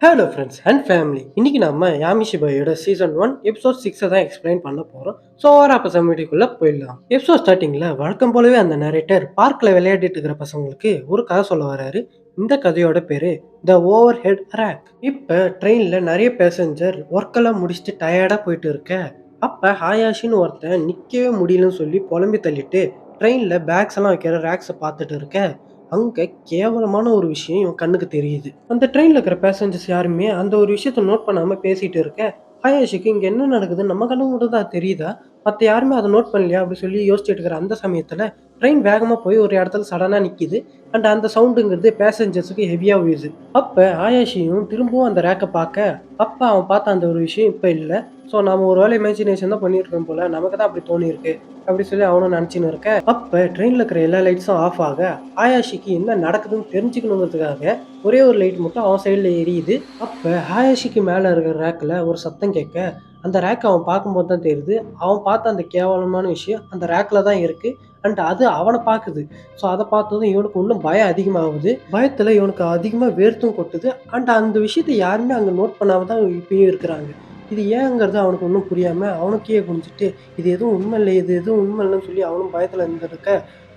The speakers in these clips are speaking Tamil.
Hello friends and family. இன்னைக்கு நம்ம யாமிஷிபாயோட சீசன் 1 எபிசோட் 6 தான் எக்ஸ்பிளைன் பண்ண போறோம். ஸோ அப்போ சம்மிட்டிக்குள்ள போயிடலாம். எபிசோட் ஸ்டார்டிங்ல வழக்கம் போலவே அந்த நரேட்டர் பார்க்ல விளையாடிட்டு இருக்கிற பசங்களுக்கு ஒரு கதை சொல்ல வராரு. இந்த கதையோட பேரு த ஓவர் ஹெட் ரேக். இப்ப ட்ரெயின்ல நிறைய பேசஞ்சர் ஒர்க்கெல்லாம் முடிச்சுட்டு டயர்டா போயிட்டு இருக்க. அப்ப ஹாயாஷின்னு ஒருத்தன் நிக்கவே முடியலன்னு சொல்லி புலம்பி தள்ளிட்டு ட்ரெயின்ல பேக்ஸ் எல்லாம் வைக்கிற ரேக்ஸை பார்த்துட்டு இருக்க. அங்க கேவலமான ஒரு விஷயம் இவன் கண்ணுக்கு தெரியுது. அந்த ட்ரெயின்ல இருக்கிற பேசஞ்சர்ஸ் யாருமே அந்த ஒரு விஷயத்த நோட் பண்ணாம பேசிட்டு இருக்க. ஹயாஷிக்கு இங்க என்ன நடக்குதுன்னு நம்ம கண்ணு மட்டும் தான் தெரியுதா, மத்த யாருமே அதை நோட் பண்ணலையா அப்படி சொல்லி யோசிச்சுட்டு இருக்கிற அந்த சமயத்துல ட்ரெயின் வேகமா போய் ஒரு இடத்துல சடனா நிக்குது. அண்ட் அந்த சவுண்டுங்கிறது பேசஞ்சர்ஸுக்கு ஹெவியா விழுது. அப்ப ஆயாஷியும் திரும்பவும் அந்த ரேக்கை பார்க்க, அப்ப அவன் பார்த்த அந்த ஒரு விஷயம் இப்ப இல்ல. ஸோ நாம ஒரு வேலை இமேஜினேஷன் தான் பண்ணிட்டு இருக்கோம் போல, நமக்கு தான் அப்படி தோணி இருக்கு அப்படி சொல்லி அவனும் நினைச்சுன்னு இருக்க. அப்ப ட்ரெயின்ல இருக்கிற எல்லா லைட்ஸும் ஆஃப் ஆக ஆயாஷிக்கு என்ன நடக்குதுன்னு தெரிஞ்சுக்கணுங்கிறதுக்காக ஒரே ஒரு லைட் மட்டும் அவன் சைடில் எரியுது. அப்ப ஆயாஷிக்கு மேல இருக்கிற ரேக்ல ஒரு சத்தம் கேட்க, அந்த ரேக் அவன் பார்க்கும்போது தான் தெரியுது, அவன் பார்த்த அந்த கேவலமான விஷயம் அந்த ரேக்ல தான் இருக்கு. அண்ட் அது அவனை பார்க்குது. ஸோ அதை பார்த்ததும் இவனுக்கு இன்னும் பயம் அதிகமாகுது. பயத்துல இவனுக்கு அதிகமாக வேர்த்தும் கொட்டுது. அண்ட் அந்த விஷயத்தை யாருமே அங்கே நோட் பண்ணாம தான் இப்பயும் இருக்கிறாங்க. இது ஏங்கிறது அவனுக்கு ஒன்றும் புரியாம அவனுக்கே குடிச்சிட்டு இது எதுவும் உண்மை இல்லை, இது எதுவும் உண்மை இல்லைன்னு சொல்லி அவனும் பயத்துல இருந்திருக்க.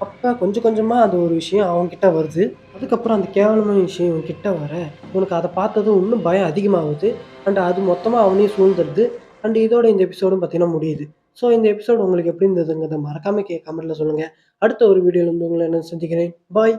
அப்ப கொஞ்சம் கொஞ்சமா அந்த ஒரு விஷயம் அவன்கிட்ட வருது. அதுக்கப்புறம் அந்த கேவலமான விஷயம் இவன் கிட்ட வர இவனுக்கு அதை பார்த்ததும் இன்னும் பயம் அதிகமாகுது. அண்ட் அது மொத்தமா அவனையும் சூழ்ந்துருது. அண்ட் இதோட இந்த எபிசோடும் பார்த்தீங்கன்னா முடியுது. ஸோ இந்த எபிசோடு உங்களுக்கு எப்படி இருந்ததுங்கிறத மறக்காம கமெண்ட்ல சொல்லுங்க. அடுத்த ஒரு வீடியோல இருந்து உங்களை என்ன சந்திக்கிறேன். பாய்.